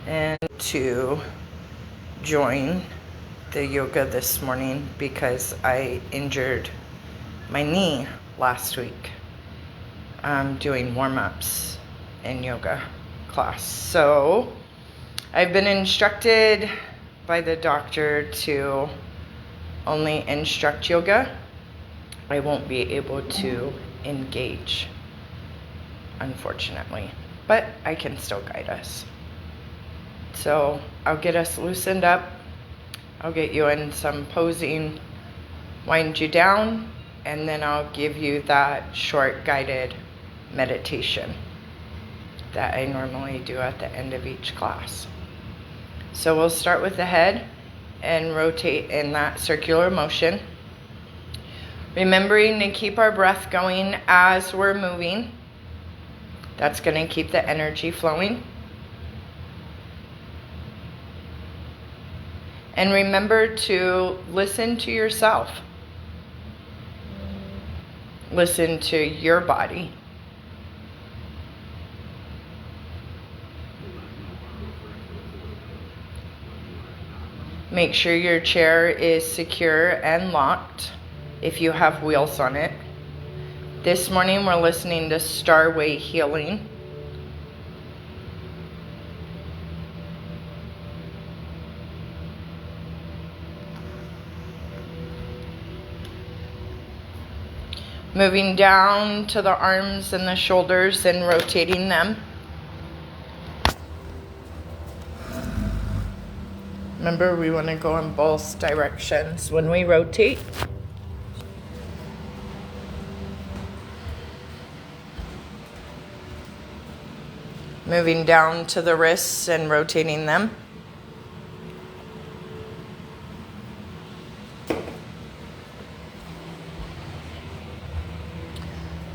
and to join the yoga this morning because I injured my knee last week doing warm-ups in yoga class. So I've been instructed by the doctor to only instruct yoga. I won't be able to engage, unfortunately, but I can still guide us. So I'll get us loosened up. I'll get you in some posing, wind you down, and then I'll give you that short guided meditation that I normally do at the end of each class. So we'll start with the head and rotate in that circular motion. Remembering to keep our breath going as we're moving. That's going to keep the energy flowing. And remember to listen to yourself. Listen to your body. Make sure your chair is secure and locked if you have wheels on it. This morning we're listening to Starway Healing. Moving down to the arms and the shoulders and rotating them. Remember, we want to go in both directions when we rotate. Moving down to the wrists and rotating them.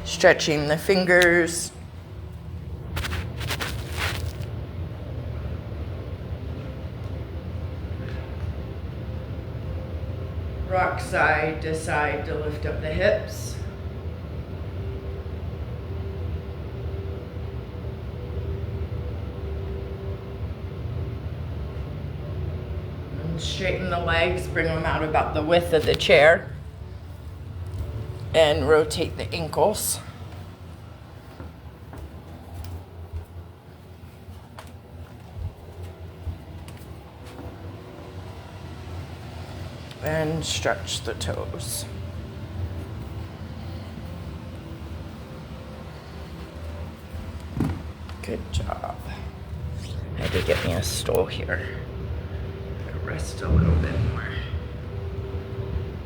Stretching the fingers. Rock side to side to lift up the hips. And straighten the legs, bring them out about the width of the chair. And rotate the ankles. And stretch the toes. Good job. I had to get me a stool here. Rest a little bit more.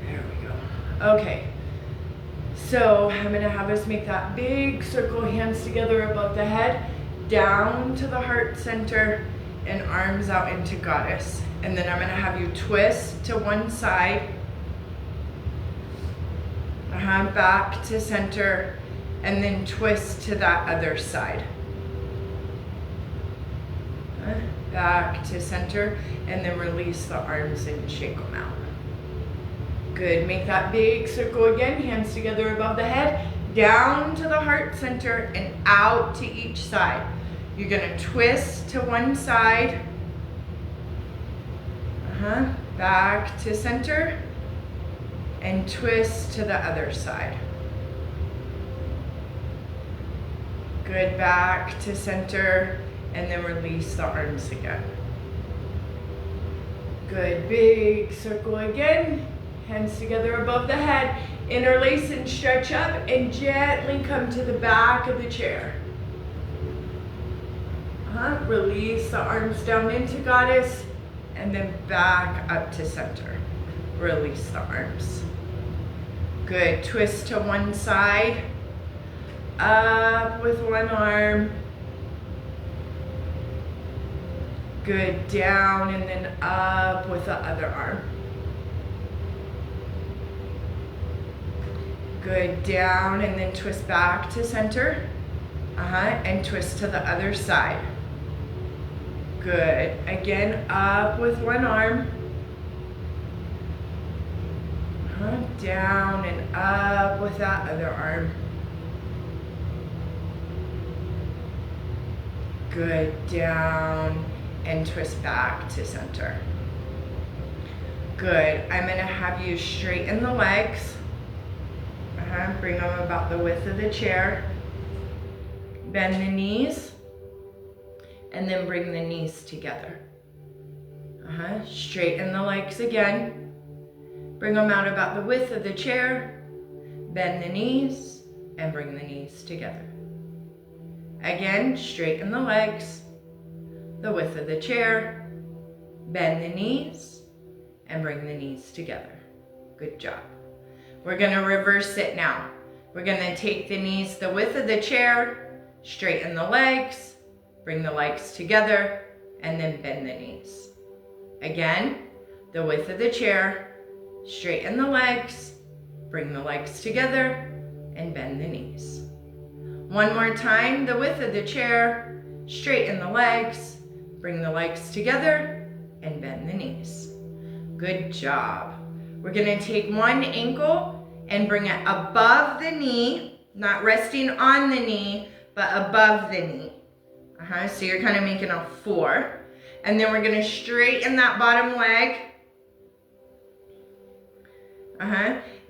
There we go. Okay. So I'm going to have us make that big circle, hands together above the head, down to the heart center, and arms out into goddess. And then I'm going to have you twist to one side, back to center, and then twist to that other side. Back to center, and then release the arms and shake them out. Good. Make that big circle again, hands together above the head, down to the heart center, and out to each side. You're going to twist to one side, back to center, and twist to the other side. Good. Back to center, and then release the arms again. Good. Big circle again. Hands together above the head. Interlace and stretch up and gently come to the back of the chair. Release the arms down into goddess and then back up to center. Release the arms. Good. Twist to one side. Up with one arm. Good. Down and then up with the other arm. Good. Down and then twist back to center. And twist to the other side. Good. Again, up with one arm. Down and up with that other arm. Good. Down and twist back to center. Good. I'm going to have you straighten the legs. Bring them about the width of the chair. Bend the knees. And then bring the knees together. Straighten the legs again. Bring them out about the width of the chair. Bend the knees and bring the knees together. Again, straighten the legs, the width of the chair. Bend the knees and bring the knees together. Good job. We're going to reverse it now. We're going to take the knees the width of the chair, straighten the legs, bring the legs together, and then bend the knees. Again, the width of the chair, straighten the legs, bring the legs together, and bend the knees. One more time, the width of the chair, straighten the legs, bring the legs together, and bend the knees. Good job. We're going to take one ankle and bring it above the knee, not resting on the knee, but above the knee. So you're kind of making a 4. And then we're going to straighten that bottom leg.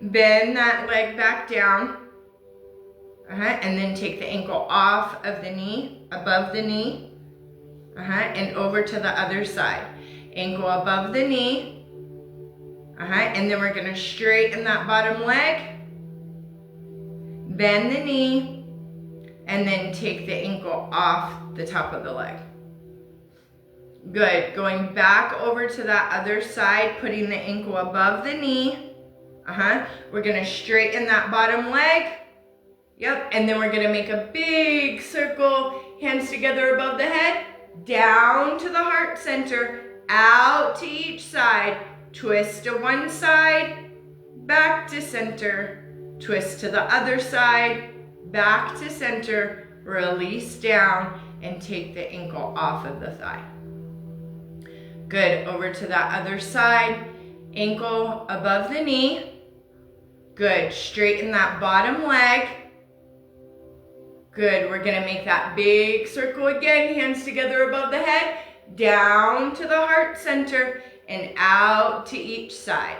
Bend that leg back down. And then take the ankle off of the knee, above the knee. And over to the other side. Ankle above the knee. And then we're going to straighten that bottom leg. Bend the knee. And then take the ankle off the top of the leg. Good. Going back over to that other side, putting the ankle above the knee. We're going to straighten that bottom leg. Yep. And then we're going to make a big circle, hands together above the head, down to the heart center, out to each side, twist to one side, back to center, twist to the other side, back to center, release down, and take the ankle off of the thigh. Good. Over to that other side, ankle above the knee. Good. Straighten that bottom leg. Good. We're going to make that big circle again, hands together above the head, down to the heart center, and out to each side.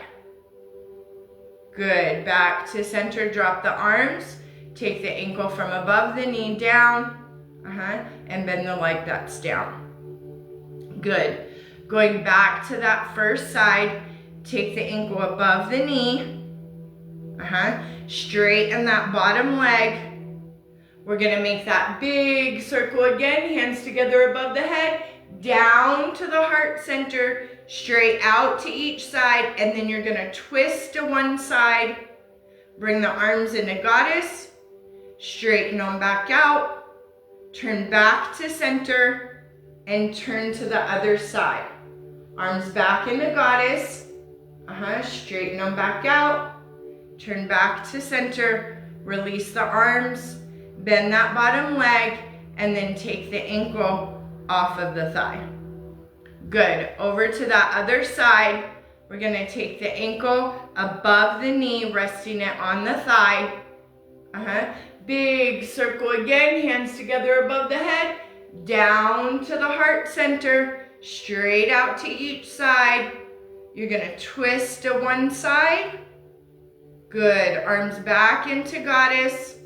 Good. Back to center, drop the arms. Take the ankle from above the knee down, and bend the leg that's down. Good. Going back to that first side, take the ankle above the knee, straighten that bottom leg. We're going to make that big circle again, hands together above the head, down to the heart center, straight out to each side, and then you're going to twist to one side, bring the arms into goddess, straighten them back out, turn back to center, and turn to the other side. Arms back into goddess, straighten them back out, turn back to center, release the arms, bend that bottom leg, and then take the ankle off of the thigh. Good. Over to that other side, we're going to take the ankle above the knee, resting it on the thigh. Big circle again, hands together above the head, down to the heart center, straight out to each side. You're going to twist to one side. Good. Arms back into goddess,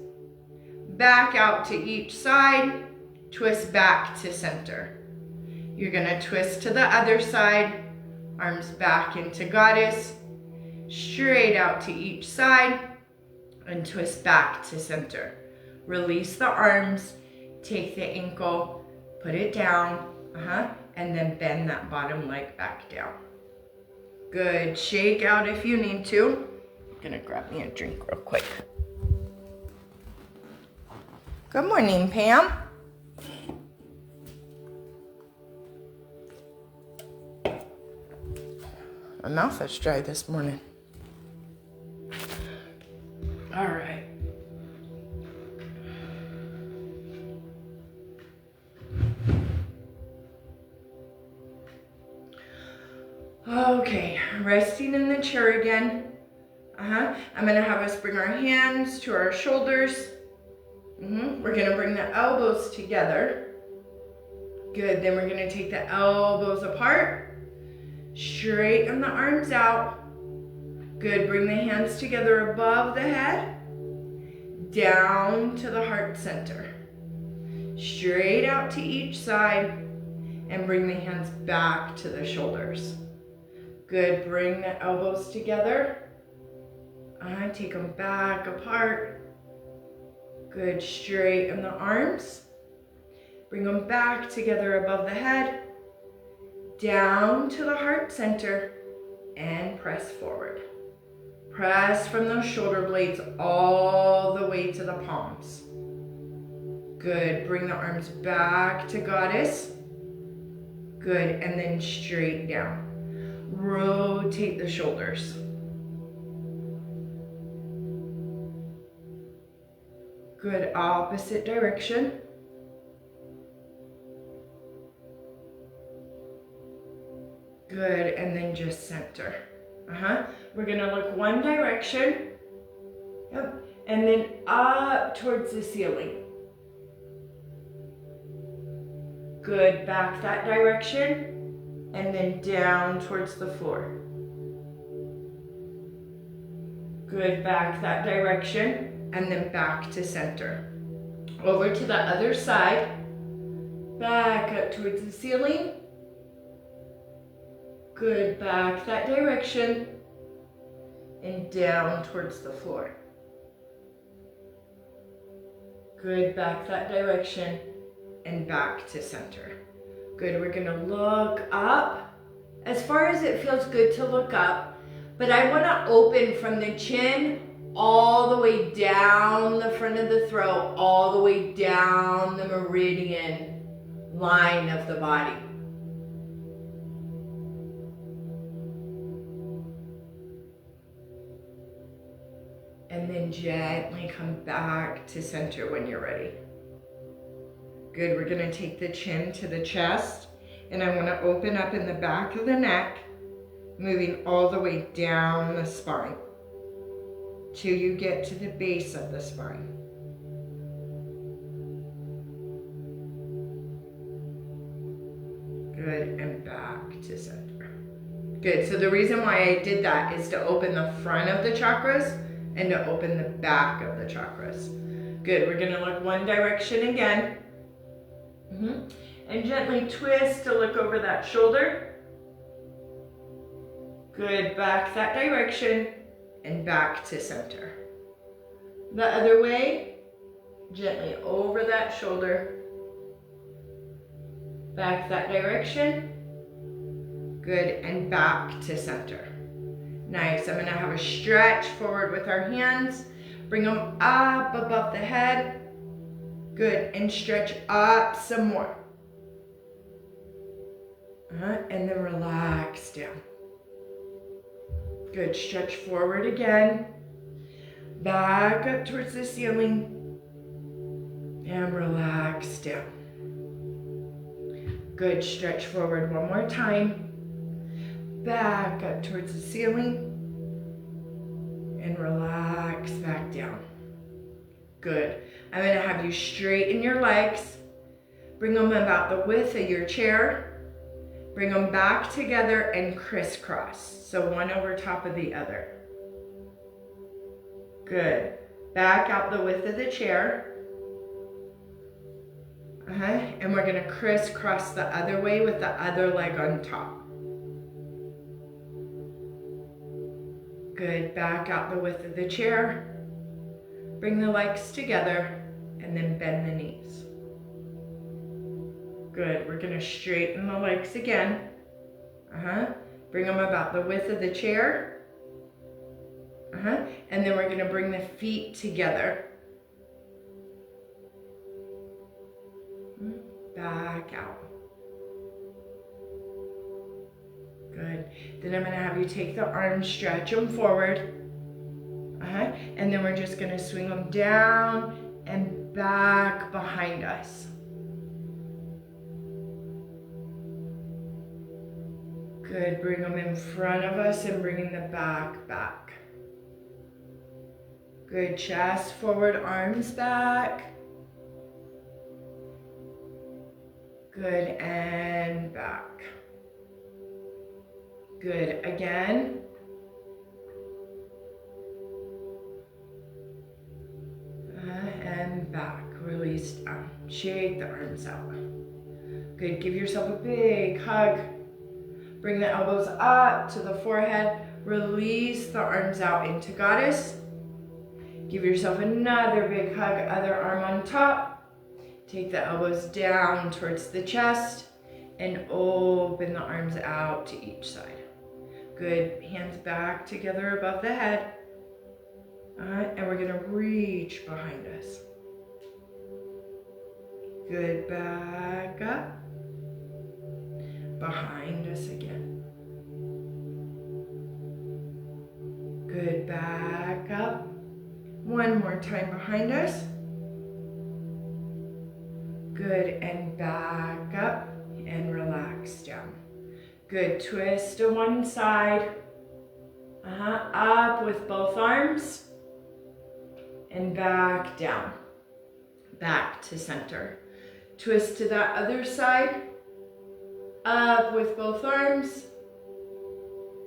back out to each side, twist back to center. You're going to twist to the other side, arms back into goddess, straight out to each side, and twist back to center. Release the arms, take the ankle, put it down, and then bend that bottom leg back down. Good. Shake out if you need to. I'm gonna grab me a drink real quick. Good morning, Pam. My mouth is dry this morning. All right. Okay, resting in the chair again. I'm gonna have us bring our hands to our shoulders. We're gonna bring the elbows together. Good, then we're gonna take the elbows apart, straighten the arms out. Good, bring the hands together above the head, down to the heart center. Straight out to each side, and bring the hands back to the shoulders. Good, bring the elbows together. Take them back apart. Good, straighten the arms. Bring them back together above the head, down to the heart center, and press forward. Press from those shoulder blades all the way to the palms. Good, bring the arms back to goddess. Good, and then straight down. Rotate the shoulders. Good, opposite direction. Good, and then just center. We're gonna look one direction. Yep, and then up towards the ceiling. Good, back that direction, and then down towards the floor. Good, back that direction, and then back to center. Over to the other side, back up towards the ceiling. Good, back that direction, and down towards the floor. Good, back that direction, and back to center. Good, we're gonna look up, as far as it feels good to look up, but I wanna open from the chin all the way down the front of the throat, all the way down the meridian line of the body. And then gently come back to center when you're ready. Good, we're gonna take the chin to the chest, and I wanna open up in the back of the neck, moving all the way down the spine till you get to the base of the spine. Good, and back to center. Good, so the reason why I did that is to open the front of the chakras and to open the back of the chakras. Good, we're gonna look one direction again. And gently twist to look over that shoulder. Good, back that direction and back to center. The other way, gently over that shoulder. Back that direction. Good, and back to center. Nice, I'm gonna have a stretch forward with our hands. Bring them up above the head. Good, and stretch up some more. And then relax down. Good, stretch forward again. Back up towards the ceiling. And relax down. Good, stretch forward one more time. Back up towards the ceiling. And relax back down. Good. I'm going to have you straighten your legs. Bring them about the width of your chair. Bring them back together and crisscross. So one over top of the other. Good. Back out the width of the chair. And we're going to crisscross the other way with the other leg on top. Good. Back out the width of the chair. Bring the legs together and then bend the knees. Good, we're gonna straighten the legs again. Bring them about the width of the chair. And then we're gonna bring the feet together. Back out. Good. Then I'm gonna have you take the arms, stretch them forward. And then we're just gonna swing them down and back behind us. Good, bring them in front of us and bringing the back back. Good, chest forward, arms back. Good, and back. Good, again. And back, release down. Shake the arms out. Good, give yourself a big hug. Bring the elbows up to the forehead. Release the arms out into goddess. Give yourself another big hug, other arm on top. Take the elbows down towards the chest and open the arms out to each side. Good, hands back together above the head. And we're gonna reach behind us. Good, back up. Behind us again. Good, back up. One more time behind us. Good, and back up and relax down. Good, twist to one side. Up with both arms. And back down. Back to center. Twist to that other side. Up with both arms.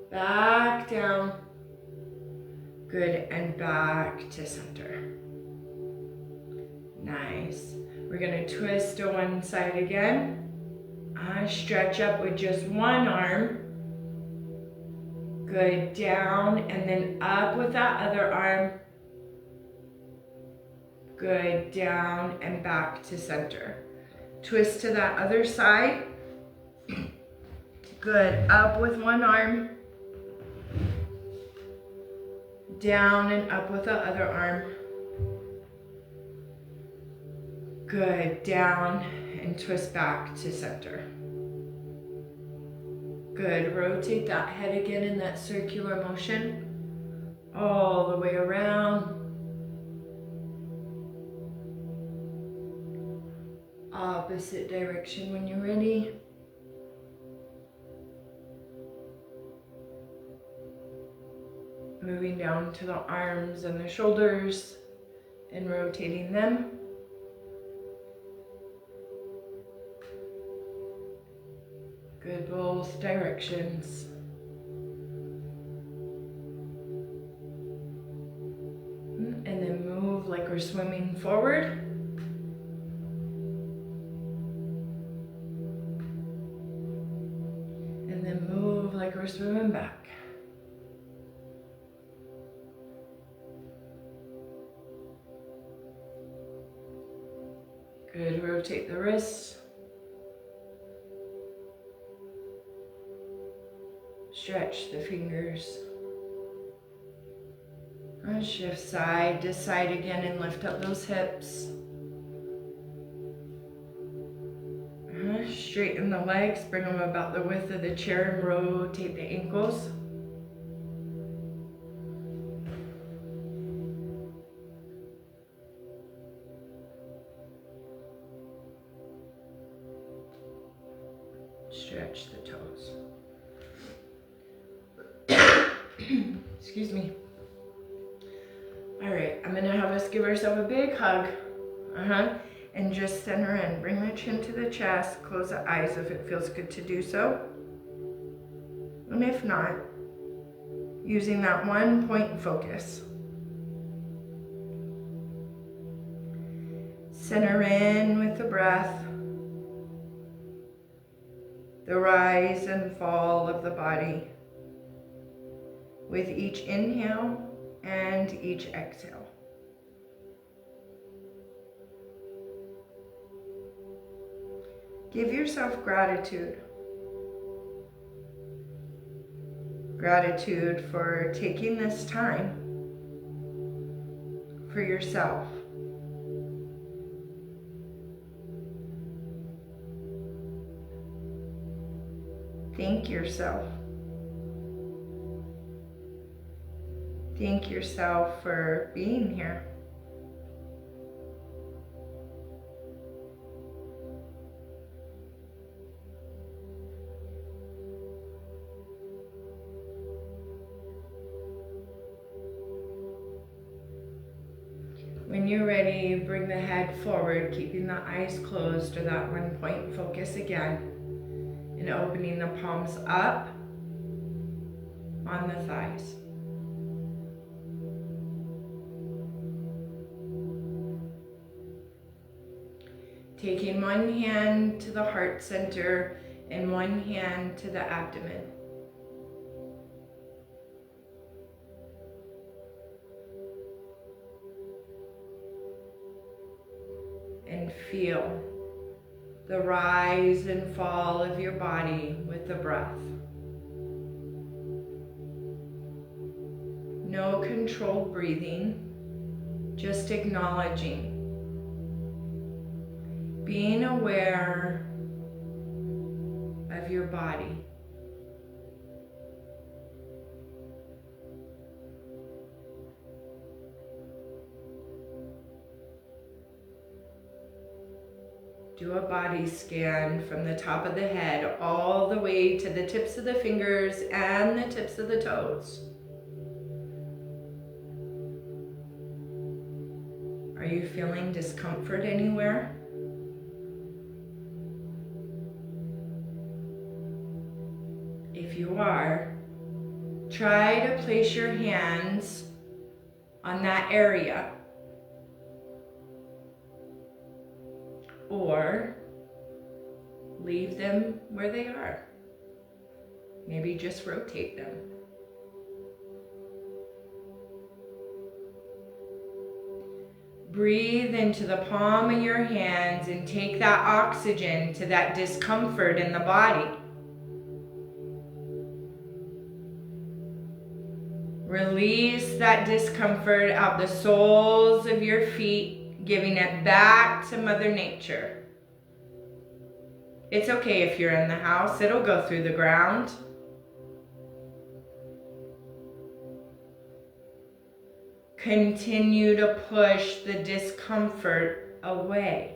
Back down. Good, and back to center. Nice. We're gonna twist to one side again. Stretch up with just one arm. Good, down, and then up with that other arm. Good, down, and back to center. Twist to that other side. Good, up with one arm. Down and up with the other arm. Good, down and twist back to center. Good, rotate that head again in that circular motion. All the way around. Opposite direction when you're ready. Moving down to the arms and the shoulders and rotating them. Good, both directions. And then move like we're swimming forward. And then move like we're swimming back. Good, rotate the wrists. Stretch the fingers. And shift side to side again and lift up those hips. Straighten the legs, bring them about the width of the chair and rotate the ankles. Stretch the toes. Excuse me. All right, I'm gonna have us give ourselves a big hug. And just center in. Bring the chin to the chest, close the eyes if it feels good to do so. And if not, using that one point focus. Center in with the breath. The rise and fall of the body with each inhale and each exhale. Give yourself gratitude. Gratitude for taking this time for yourself. Thank yourself. Thank yourself for being here. When you're ready, bring the head forward, keeping the eyes closed or that 1 point focus again, and opening the palms up on the thighs. Taking one hand to the heart center and one hand to the abdomen. And feel the rise and fall of your body with the breath. No controlled breathing, just acknowledging. Being aware of your body. Do a body scan from the top of the head all the way to the tips of the fingers and the tips of the toes. Are you feeling discomfort anywhere? If you are, try to place your hands on that area. Or leave them where they are. Maybe just rotate them. Breathe into the palm of your hands and take that oxygen to that discomfort in the body. Release that discomfort out the soles of your feet, giving it back to Mother Nature. It's okay if you're in the house, it'll go through the ground. Continue to push the discomfort away.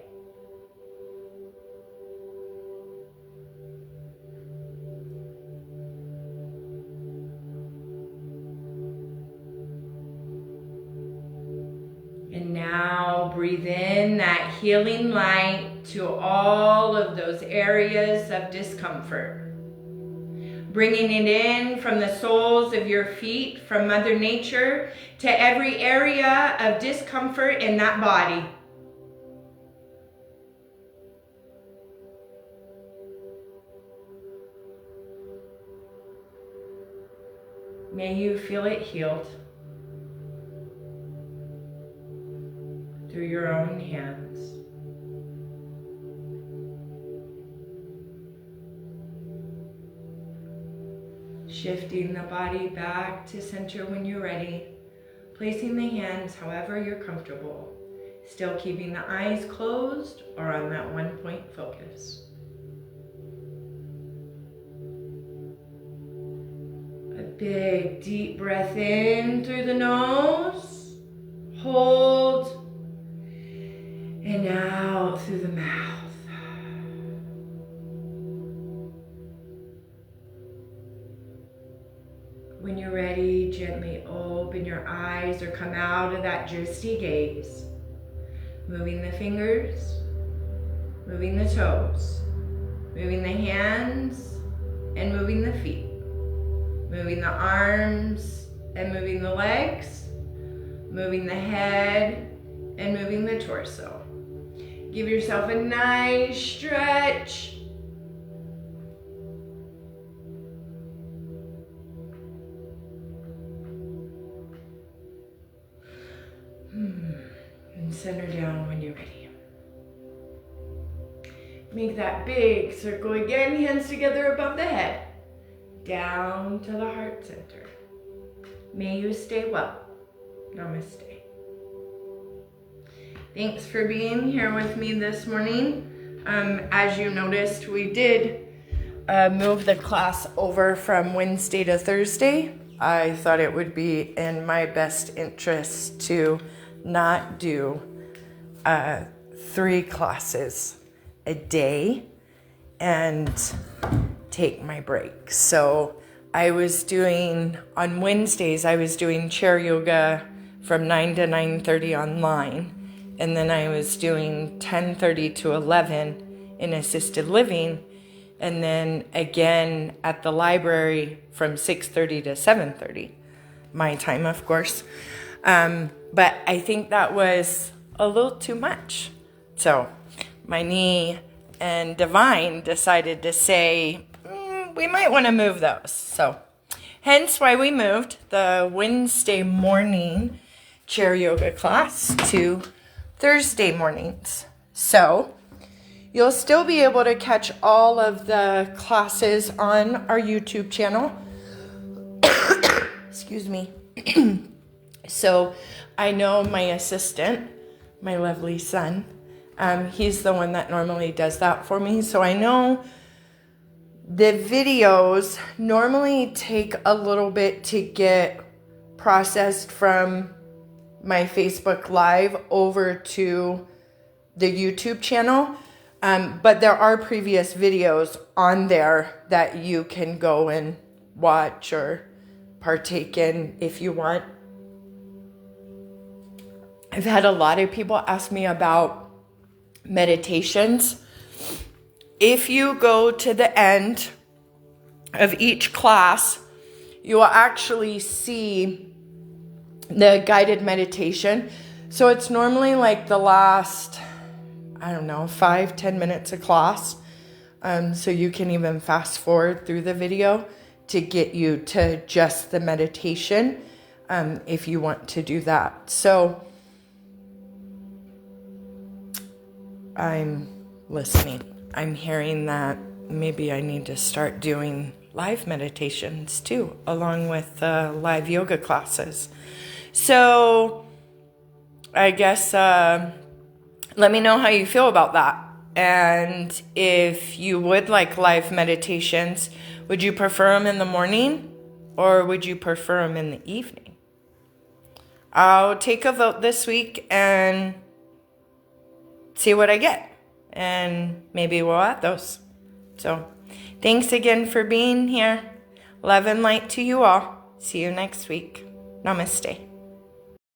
And now breathe in that healing light to all of those areas of discomfort. Bringing it in from the soles of your feet, from Mother Nature, to every area of discomfort in that body. May you feel it healed through your own hands. Shifting the body back to center when you're ready, placing the hands however you're comfortable, still keeping the eyes closed or on that 1 point focus. A big deep breath in through the nose, hold, and out through the mouth. When you're ready, gently open your eyes or come out of that drifty gaze. Moving the fingers, moving the toes, moving the hands, and moving the feet. Moving the arms and moving the legs, moving the head and moving the torso. Give yourself a nice stretch. And center down when you're ready. Make that big circle again, hands together above the head, down to the heart center. May you stay well. Namaste. Thanks for being here with me this morning. As you noticed, we did move the class over from Wednesday to Thursday. I thought it would be in my best interest to not do 3 classes a day and take my break. So I was doing, on Wednesdays, I was doing chair yoga from 9 to 9:30 online. and then I was doing 10:30 to 11 in assisted living, and then again at the library from 6:30 to 7:30, my time, of course. But I think that was a little too much. So my knee and Divine decided to say, we might want to move those. So hence why we moved the Wednesday morning chair yoga class to Thursday mornings. So you'll still be able to catch all of the classes on our YouTube channel. Excuse me. So I know my assistant, my lovely son, he's the one that normally does that for me. So I know the videos normally take a little bit to get processed from my Facebook Live over to the YouTube channel. But there are previous videos on there that you can go and watch or partake in if you want. I've had a lot of people ask me about meditations. If you go to the end of each class, you will actually see the guided meditation. So it's normally like the last, 5-10 minutes of class. So you can even fast forward through the video to get you to just the meditation, if you want to do that. So I'm listening. I'm hearing that maybe I need to start doing live meditations too, along with live yoga classes. So I guess let me know how you feel about that. And if you would like live meditations, would you prefer them in the morning or would you prefer them in the evening? I'll take a vote this week and see what I get. And maybe we'll add those. So thanks again for being here. Love and light to you all. See you next week. Namaste.